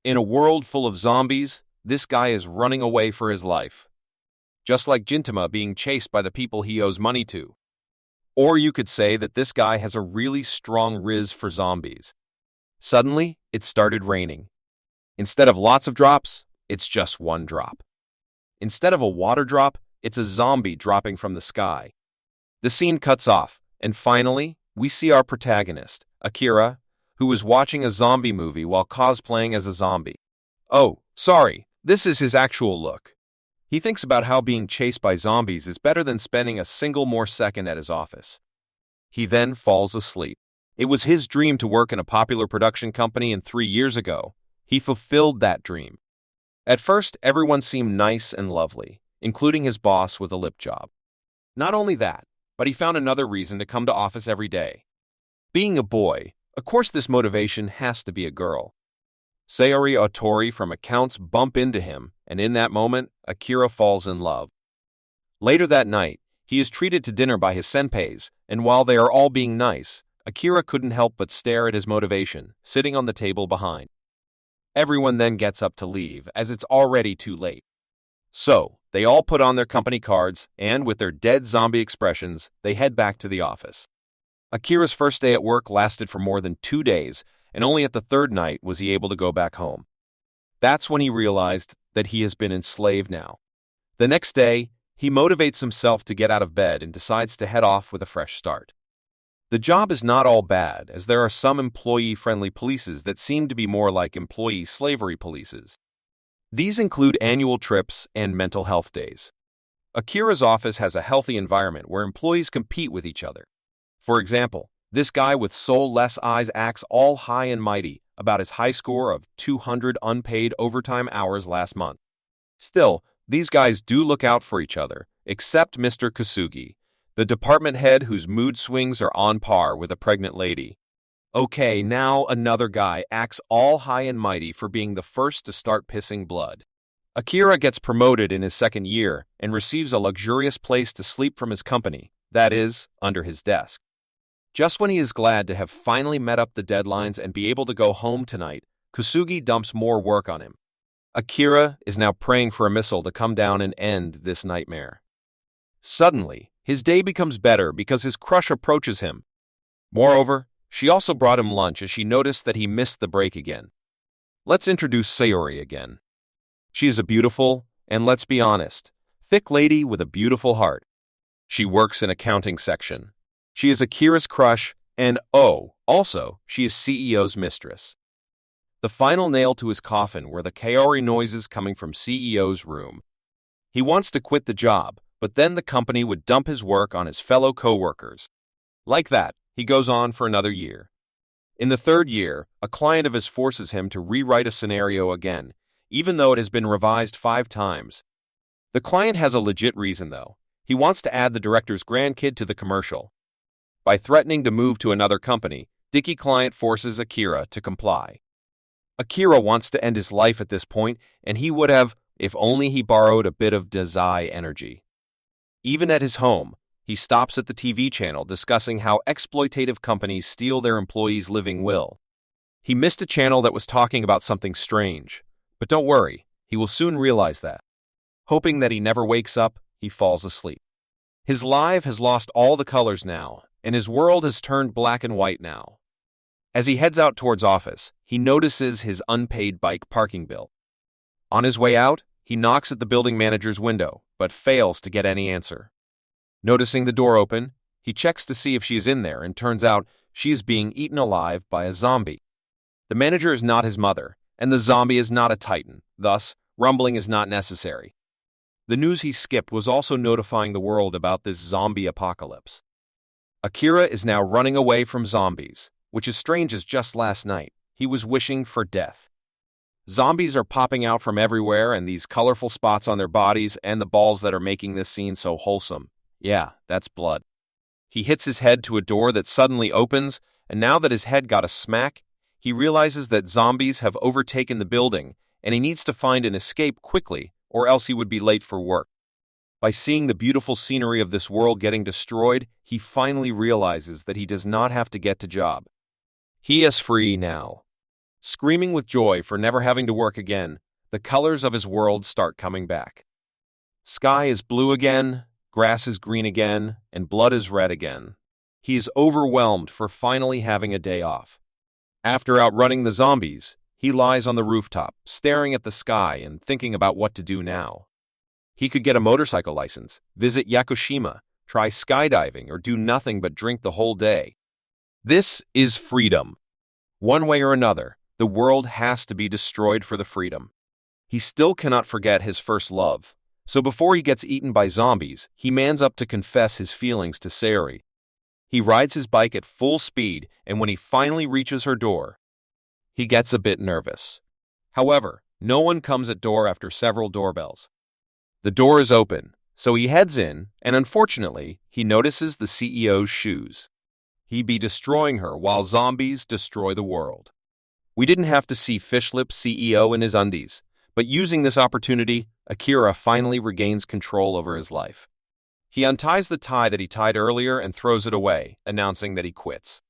In a world full of zombies, this guy is running away for his life. Just like Gintama being chased by the people he owes money to. Or you could say that this guy has a really strong riz for zombies. Suddenly, it started raining. Instead of lots of drops, it's just one drop. Instead of a water drop, it's a zombie dropping from the sky. The scene cuts off, and finally, we see our protagonist, Akira, who is watching a zombie movie while cosplaying as a zombie. Oh, sorry, this is his actual look. He thinks about how being chased by zombies is better than spending a single more second at his office. He then falls asleep. It was his dream to work in a popular production company, and 3 years ago, he fulfilled that dream. At first, everyone seemed nice and lovely, including his boss with a lip job. Not only that, but he found another reason to come to office every day. Being a boy, of course this motivation has to be a girl. Sayori Otori from accounts bump into him, and in that moment, Akira falls in love. Later that night, he is treated to dinner by his senpais, and while they are all being nice, Akira couldn't help but stare at his motivation, sitting on the table behind. Everyone then gets up to leave, as it's already too late. So, they all put on their company cards, and with their dead zombie expressions, they head back to the office. Akira's first day at work lasted for more than 2 days, and only at the third night was he able to go back home. That's when he realized that he has been enslaved now. The next day, he motivates himself to get out of bed and decides to head off with a fresh start. The job is not all bad, as there are some employee-friendly polices that seem to be more like employee slavery polices. These include annual trips and mental health days. Akira's office has a healthy environment where employees compete with each other. For example, this guy with soulless eyes acts all high and mighty about his high score of 200 unpaid overtime hours last month. Still, these guys do look out for each other, except Mr. Kasugi, the department head whose mood swings are on par with a pregnant lady. Okay, now another guy acts all high and mighty for being the first to start pissing blood. Akira gets promoted in his second year and receives a luxurious place to sleep from his company, that is, under his desk. Just when he is glad to have finally met up the deadlines and be able to go home tonight, Kasugi dumps more work on him. Akira is now praying for a missile to come down and end this nightmare. Suddenly, his day becomes better because his crush approaches him. Moreover, she also brought him lunch as she noticed that he missed the break again. Let's introduce Sayori again. She is a beautiful, and let's be honest, thick lady with a beautiful heart. She works in accounting section. She is Akira's crush, and also, she is CEO's mistress. The final nail to his coffin were the kaori noises coming from CEO's room. He wants to quit the job, but then the company would dump his work on his fellow co-workers. Like that, he goes on for another year. In the third year, a client of his forces him to rewrite a scenario again, even though it has been revised 5 times. The client has a legit reason, though. He wants to add the director's grandkid to the commercial. By threatening to move to another company, Dicky client forces Akira to comply. Akira wants to end his life at this point, and he would have, if only he borrowed a bit of Dazai energy. Even at his home, he stops at the TV channel discussing how exploitative companies steal their employees' living will. He missed a channel that was talking about something strange, but don't worry, he will soon realize that. Hoping that he never wakes up, he falls asleep. His life has lost all the colors now, and his world has turned black and white now. As he heads out towards office, he notices his unpaid bike parking bill. On his way out, he knocks at the building manager's window, but fails to get any answer. Noticing the door open, he checks to see if she is in there, and turns out she is being eaten alive by a zombie. The manager is not his mother, and the zombie is not a titan, thus, rumbling is not necessary. The news he skipped was also notifying the world about this zombie apocalypse. Akira is now running away from zombies, which is strange as just last night, he was wishing for death. Zombies are popping out from everywhere, and these colorful spots on their bodies and the balls that are making this scene so wholesome. Yeah, that's blood. He hits his head to a door that suddenly opens, and now that his head got a smack, he realizes that zombies have overtaken the building, and he needs to find an escape quickly, or else he would be late for work. By seeing the beautiful scenery of this world getting destroyed, he finally realizes that he does not have to get to job. He is free now. Screaming with joy for never having to work again, the colors of his world start coming back. Sky is blue again, grass is green again, and blood is red again. He is overwhelmed for finally having a day off. After outrunning the zombies, he lies on the rooftop, staring at the sky and thinking about what to do now. He could get a motorcycle license, visit Yakushima, try skydiving, or do nothing but drink the whole day. This is freedom. One way or another, the world has to be destroyed for the freedom. He still cannot forget his first love, so before he gets eaten by zombies, he mans up to confess his feelings to Sayori. He rides his bike at full speed, and when he finally reaches her door, he gets a bit nervous. However, no one comes at door after several doorbells. The door is open, so he heads in, and unfortunately, he notices the CEO's shoes. He be destroying her while zombies destroy the world. We didn't have to see Fishlip CEO in his undies, but using this opportunity, Akira finally regains control over his life. He unties the tie that he tied earlier and throws it away, announcing that he quits.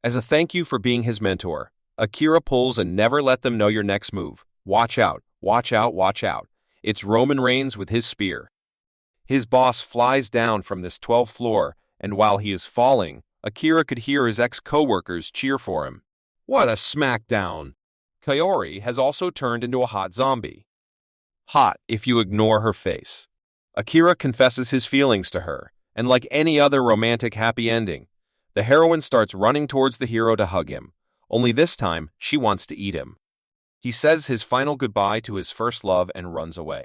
As a thank you for being his mentor, Akira pulls a never let them know your next move. Watch out, watch out, watch out. It's Roman Reigns with his spear. His boss flies down from this 12th floor, and while he is falling, Akira could hear his ex-coworkers cheer for him. What a smackdown! Kaori has also turned into a hot zombie. Hot if you ignore her face. Akira confesses his feelings to her, and like any other romantic happy ending, the heroine starts running towards the hero to hug him, only this time she wants to eat him. He says his final goodbye to his first love and runs away.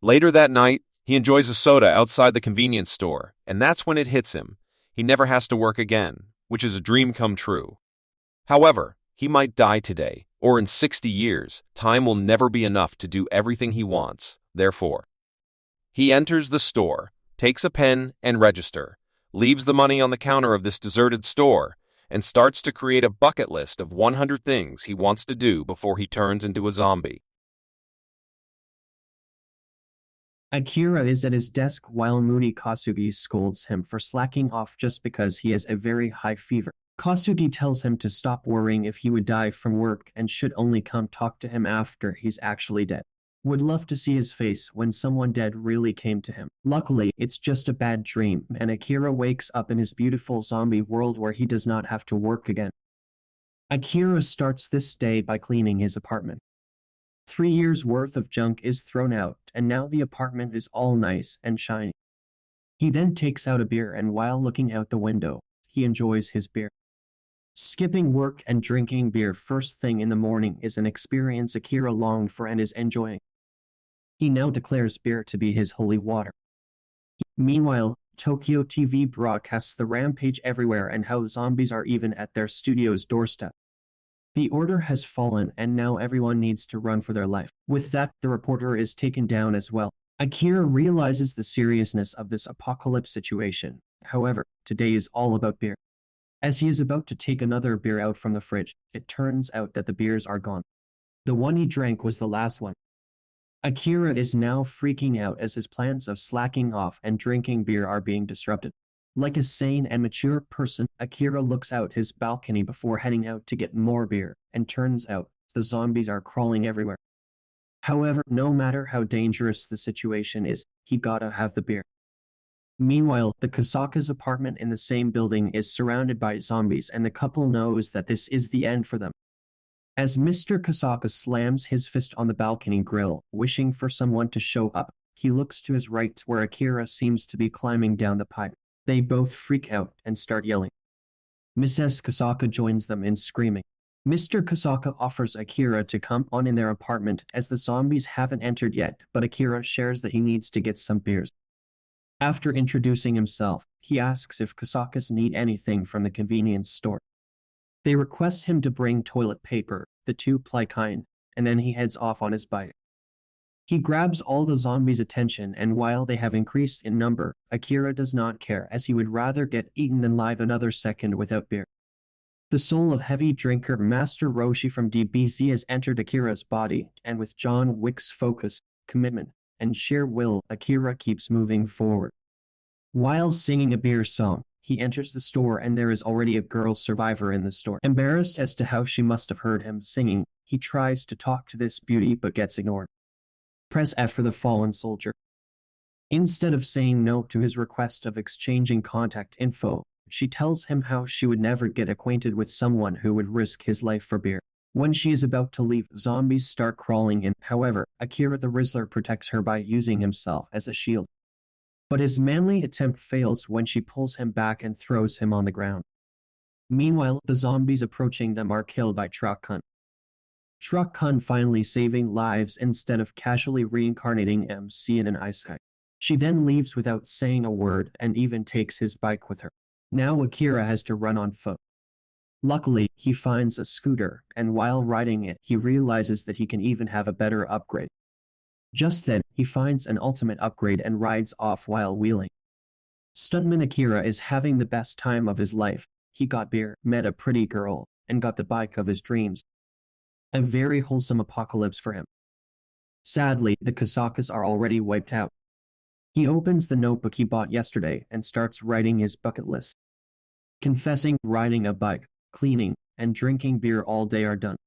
Later that night, he enjoys a soda outside the convenience store, and that's when it hits him. He never has to work again, which is a dream come true. However, he might die today, or in 60 years, time will never be enough to do everything he wants, therefore. He enters the store, takes a pen and register, leaves the money on the counter of this deserted store, and starts to create a bucket list of 100 things he wants to do before he turns into a zombie. Akira is at his desk while Moody Kasugi scolds him for slacking off just because he has a very high fever. Kasugi tells him to stop worrying if he would die from work and should only come talk to him after he's actually dead. Would love to see his face when someone dead really came to him. Luckily, it's just a bad dream, and Akira wakes up in his beautiful zombie world where he does not have to work again. Akira starts this day by cleaning his apartment. 3 years worth of junk is thrown out, and now the apartment is all nice and shiny. He then takes out a beer, and while looking out the window, he enjoys his beer. Skipping work and drinking beer first thing in the morning is an experience Akira longed for and is enjoying. He now declares beer to be his holy water. Meanwhile, Tokyo TV broadcasts the rampage everywhere and how zombies are even at their studio's doorstep. The order has fallen and now everyone needs to run for their life. With that, the reporter is taken down as well. Akira realizes the seriousness of this apocalypse situation. However, today is all about beer. As he is about to take another beer out from the fridge, it turns out that the beers are gone. The one he drank was the last one. Akira is now freaking out as his plans of slacking off and drinking beer are being disrupted. Like a sane and mature person, Akira looks out his balcony before heading out to get more beer, and turns out the zombies are crawling everywhere. However, no matter how dangerous the situation is, he gotta have the beer. Meanwhile, the Kasaka's apartment in the same building is surrounded by zombies and the couple knows that this is the end for them. As Mr. Kasaka slams his fist on the balcony grill, wishing for someone to show up, he looks to his right where Akira seems to be climbing down the pipe. They both freak out and start yelling. Mrs. Kasaka joins them in screaming. Mr. Kasaka offers Akira to come on in their apartment as the zombies haven't entered yet, but Akira shares that he needs to get some beers. After introducing himself, he asks if Kasakas need anything from the convenience store. They request him to bring toilet paper, the 2-ply kind, and then he heads off on his bike. He grabs all the zombies' attention, and while they have increased in number, Akira does not care as he would rather get eaten than live another second without beer. The soul of heavy drinker Master Roshi from DBZ has entered Akira's body, and with John Wick's focus, commitment, and sheer will, Akira keeps moving forward. While singing a beer song, He enters the store and there is already a girl survivor in the store. Embarrassed as to how she must have heard him singing, he tries to talk to this beauty but gets ignored. Press F for the fallen soldier. Instead of saying no to his request of exchanging contact info, she tells him how she would never get acquainted with someone who would risk his life for beer. When she is about to leave, zombies start crawling in. However, Akira the Rizzler protects her by using himself as a shield. But his manly attempt fails when she pulls him back and throws him on the ground. Meanwhile, the zombies approaching them are killed by Truck Hunt. Truck Hunt finally saving lives instead of casually reincarnating MC in an ice hack. She then leaves without saying a word and even takes his bike with her. Now Akira has to run on foot. Luckily, he finds a scooter, and while riding it, he realizes that he can even have a better upgrade. Just then, he finds an ultimate upgrade and rides off while wheeling. Stuntman Akira is having the best time of his life. He got beer, met a pretty girl, and got the bike of his dreams. A very wholesome apocalypse for him. Sadly, the Kasakas are already wiped out. He opens the notebook he bought yesterday and starts writing his bucket list. Confessing, riding a bike, cleaning, and drinking beer all day are done.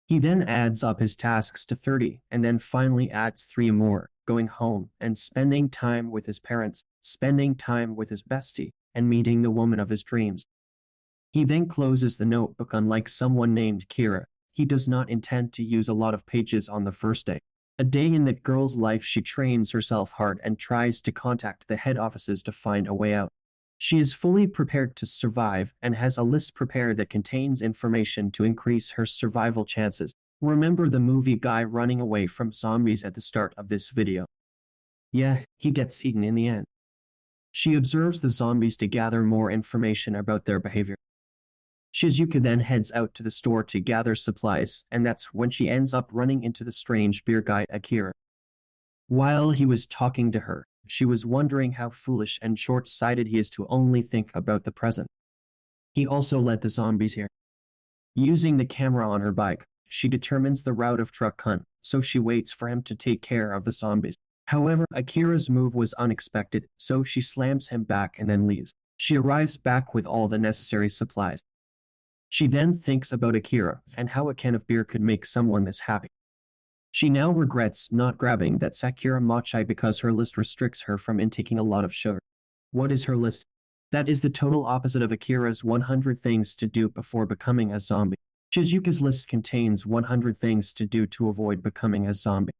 He then adds up his tasks to 30 and then finally adds 3 more, going home and spending time with his parents, spending time with his bestie, and meeting the woman of his dreams. He then closes the notebook. Unlike someone named Kira, he does not intend to use a lot of pages on the first day. A day in that girl's life. She trains herself hard and tries to contact the head offices to find a way out. She is fully prepared to survive and has a list prepared that contains information to increase her survival chances. Remember the movie guy running away from zombies at the start of this video? Yeah, he gets eaten in the end. She observes the zombies to gather more information about their behavior. Shizuka then heads out to the store to gather supplies, and that's when she ends up running into the strange beer guy Akira. While he was talking to her, she was wondering how foolish and short-sighted he is to only think about the present. He also led the zombies here. Using the camera on her bike, she determines the route of Truck Hunt, so she waits for him to take care of the zombies. However, Akira's move was unexpected, so she slams him back and then leaves. She arrives back with all the necessary supplies. She then thinks about Akira and how a can of beer could make someone this happy. She now regrets not grabbing that Sakura Mochi because her list restricts her from intaking a lot of sugar. What is her list? That is the total opposite of Akira's 100 things to do before becoming a zombie. Shizuka's list contains 100 things to do to avoid becoming a zombie.